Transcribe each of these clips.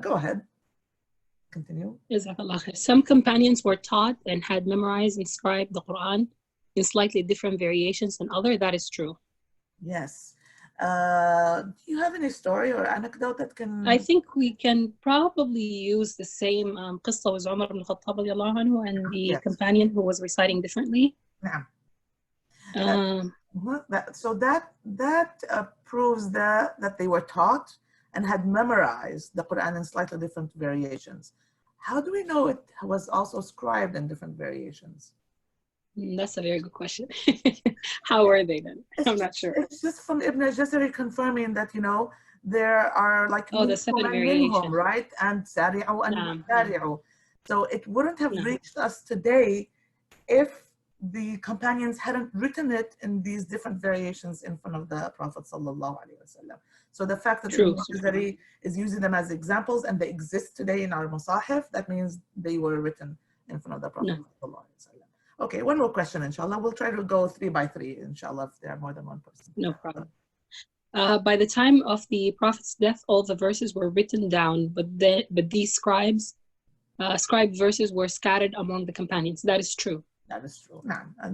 Go ahead. Continue. Some companions were taught and had memorized and scribed the Quran in slightly different variations than others. That is true. Yes. Do you have any story or anecdote that can... I think we can probably use the same qissa with Umar ibn Khattab and the companion who was reciting differently. So that proves that they were taught and had memorized the Quran in slightly different variations. How do we know it was also scribed in different variations? That's a very good question. How were they then? I'm not sure. It's just from Ibn al-Jazari confirming that, you know, there are like the 7 variations, right? And Sari'u and Sari'u. So it wouldn't have reached us today if the companions hadn't written it in these different variations in front of the Prophet sallallahu alaihi wasallam. So the fact that Ibn al-Jazari is using them as examples and they exist today in our Musahif, that means they were written in front of the Prophet sallallahu alaihi wasallam. Okay, one more question, inshallah. We'll try to go 3 by 3, inshallah, if there are more than one person. No problem. By the time of the Prophet's death, all the verses were written down, but these scribed verses were scattered among the companions. That is true. That is true.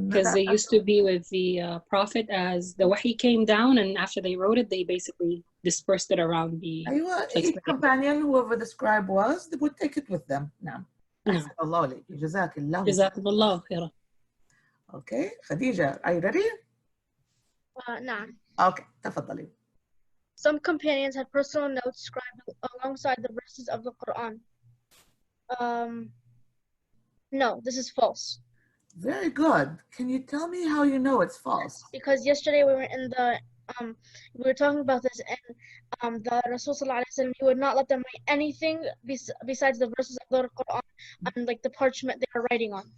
Because they used to be with the Prophet as the wahi came down, and after they wrote it, they basically dispersed it around the each companion, whoever the scribe was, they would take it with them. Jazakallah khairan. Okay, Khadija, are you ready? No. Okay, تفضلي. Some companions had personal notes scribed alongside the verses of the Quran. No, this is false. Very good. Can you tell me how you know it's false? Because yesterday we were in the we were talking about this, and the Rasul sallallahu alaihi wasallam, he would not let them write anything besides the verses of the Quran and like the parchment they were writing on.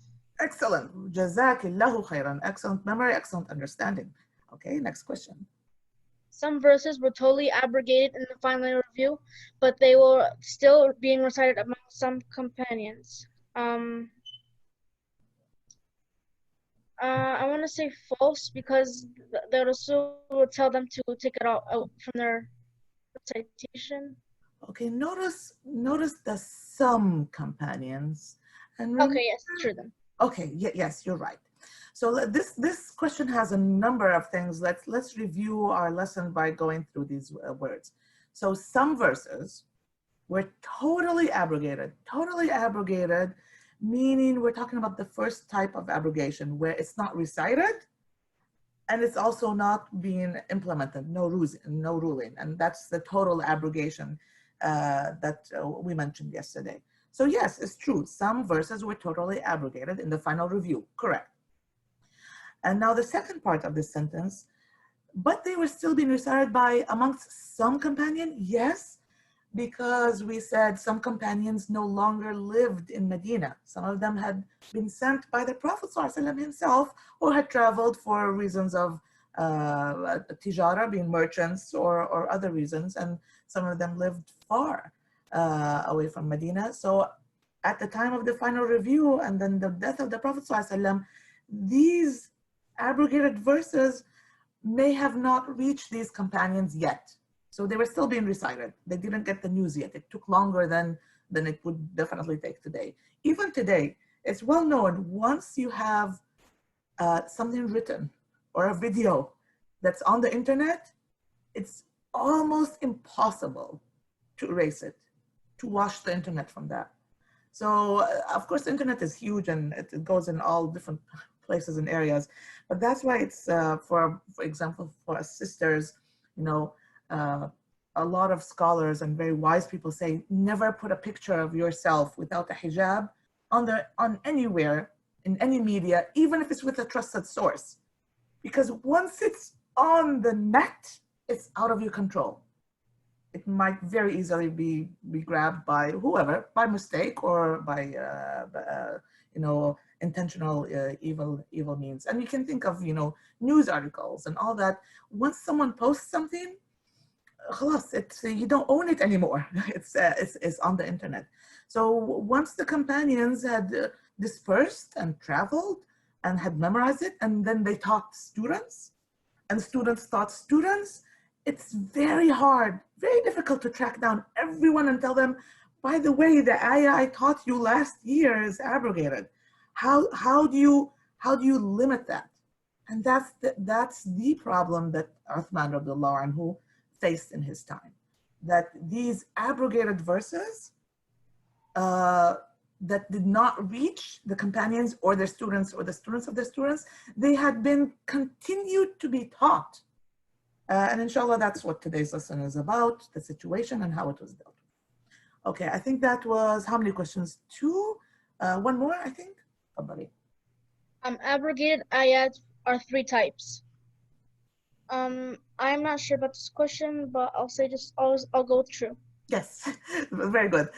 Excellent. Jazakillahu khairan. Excellent memory, excellent understanding. Okay, next question. Some verses were totally abrogated in the final review, but they were still being recited among some companions. I want to say false because the Rasul would tell them to take it out from their recitation. Okay, notice the some companions. And okay, yes, true then. Okay, yes, you're right. So this question has a number of things. Let's review our lesson by going through these words. So some verses were totally abrogated, meaning we're talking about the first type of abrogation where it's not recited and it's also not being implemented, no ruling. And that's the total abrogation that we mentioned yesterday. So yes, it's true. Some verses were totally abrogated in the final review, correct. And now the second part of this sentence, but they were still being recited by amongst some companions, yes, because we said some companions no longer lived in Medina. Some of them had been sent by the Prophet ﷺ himself or had traveled for reasons of tijara, being merchants or other reasons, and some of them lived far away from Medina. So at the time of the final review and then the death of the Prophet ﷺ, these abrogated verses may have not reached these companions yet. So they were still being recited. They didn't get the news yet. It took longer than it would definitely take today. Even today, it's well known, once you have something written or a video that's on the internet, it's almost impossible to erase it, to wash the internet from that. So of course, the internet is huge and it goes in all different places and areas, but that's why it's, for example, for us sisters, you know, a lot of scholars and very wise people say, never put a picture of yourself without a hijab on anywhere, in any media, even if it's with a trusted source. Because once it's on the net, it's out of your control. It might very easily be grabbed by whoever, by mistake or by, you know, intentional evil means. And you can think of, you know, news articles and all that. Once someone posts something, it's, you don't own it anymore. It's on the internet. So once the companions had dispersed and traveled and had memorized it, and then they taught students, and students taught students, it's very hard, very difficult to track down everyone and tell them, by the way, the ayah I taught you last year is abrogated. How do you limit that? And that's the problem that Uthman radiallahu anhu faced in his time. That these abrogated verses that did not reach the companions or their students or the students of their students, they had been continued to be taught. And inshallah, that's what today's lesson is about, the situation and how it was dealt with. Okay, I think that was how many questions? 2? One more, I think. Somebody. Abrogated ayat are 3 types. I'm not sure about this question, but I'll say I'll go with true. Yes, very good.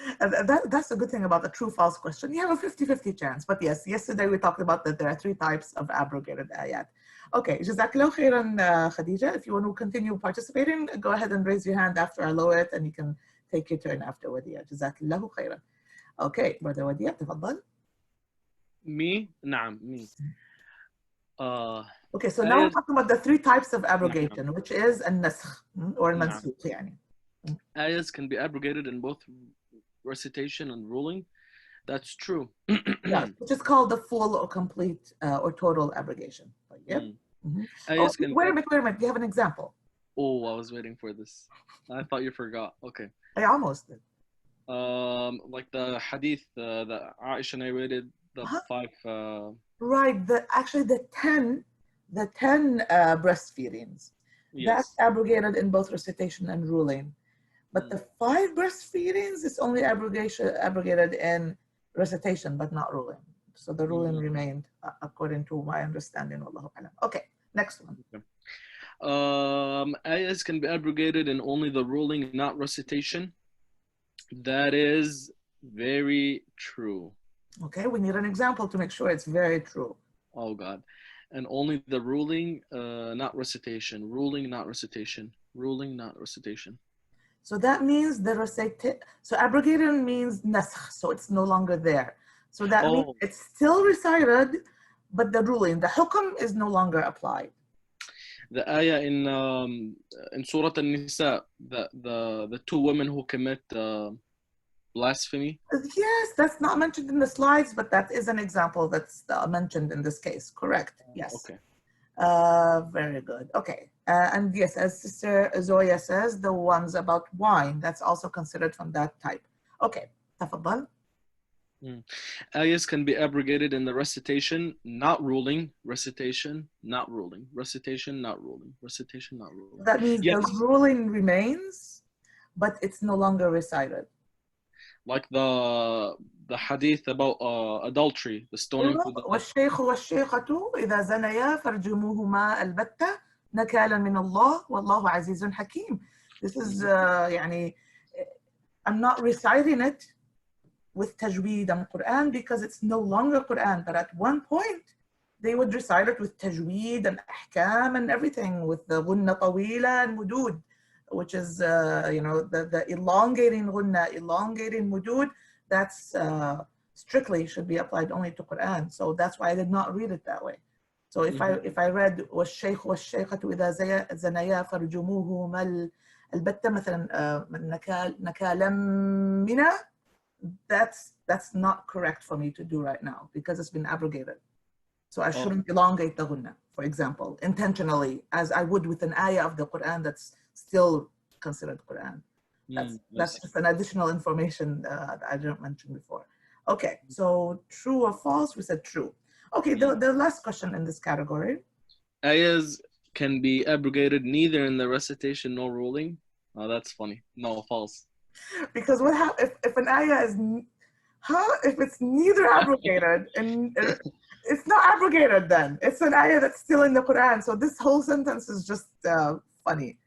That's the good thing about the true-false question. You have a 50-50 chance. But yes, yesterday we talked about that there are 3 types of abrogated ayat. Okay, Jazakallah khairan, Khadija. If you want to continue participating, go ahead and raise your hand after I lower it, and you can take your turn after Wadia. Jazakallahu khairan. Okay, Brother Wadia, تفضل. Me? نعم, me. Okay, so now we're talking about the 3 types of abrogation, نعم. which is النسخ or نعم. المنسوخ يعني. Ayahs can be abrogated in both recitation and ruling. That's true. Yeah, which is called the full or complete or total abrogation. Yep. Ayahs Oh, can wait a minute. Do you have an example? Oh, I was waiting for this. I thought you forgot. Okay. I almost did. Like the hadith that Aisha narrated, the 5. Right. Actually, the 10 breastfeedings. Yes. That's abrogated in both recitation and ruling. But the 5 breastfeedings is only abrogated in recitation, but not ruling. So the ruling remained, according to my understanding. Wallahu alam. Okay, next one. Okay. Ayahs can be abrogated in only the ruling, not recitation. That is very true. Okay, we need an example to make sure it's very true. Oh God. And only the ruling, not recitation. Ruling, not recitation. Ruling, not recitation. So that means so abrogated means nasakh, so it's no longer there. So that means it's still recited, but the ruling, the hukm is no longer applied. The ayah in Surah An-Nisa, the 2 women who commit blasphemy. Yes, that's not mentioned in the slides, but that is an example that's mentioned in this case. Correct. Yes. Okay. Very good. Okay. And yes, as Sister Zoya says, the ones about wine, that's also considered from that type. Okay. Tafadhal. Ayahs can be abrogated in the recitation, not ruling. Recitation, not ruling. Recitation, not ruling. Recitation, not ruling. That means the ruling remains, but it's no longer recited. Like the hadith about adultery, the stoning. والشيخ والشيخة إذا زنيا فرجموهما البتة نكالا من الله والله عزيز حكيم. This is يعني I'm not reciting it with tajweed and Qur'an because it's no longer Qur'an, but at one point they would recite it with tajweed and ahkam and everything, with the ghunna tawila and mudud, which is the elongating ghunna, elongating mudud. That's strictly should be applied only to Qur'an. So that's why I did not read it that way. So if I read والشيخ والشيخة إذا زنيا فرجموهما البتة مثلا نكالا منا, that's not correct for me to do right now because it's been abrogated. So I shouldn't elongate the ghunna, for example, intentionally, as I would with an ayah of the Qur'an that's still considered Qur'an. That's just an additional information that I didn't mention before. Okay, so true or false? We said true. Okay, the last question in this category. Ayahs can be abrogated neither in the recitation nor ruling. Oh, that's funny. No, false. Because what happens if an ayah is if it's neither abrogated and it's not abrogated, then it's an ayah that's still in the Quran. So this whole sentence is just funny.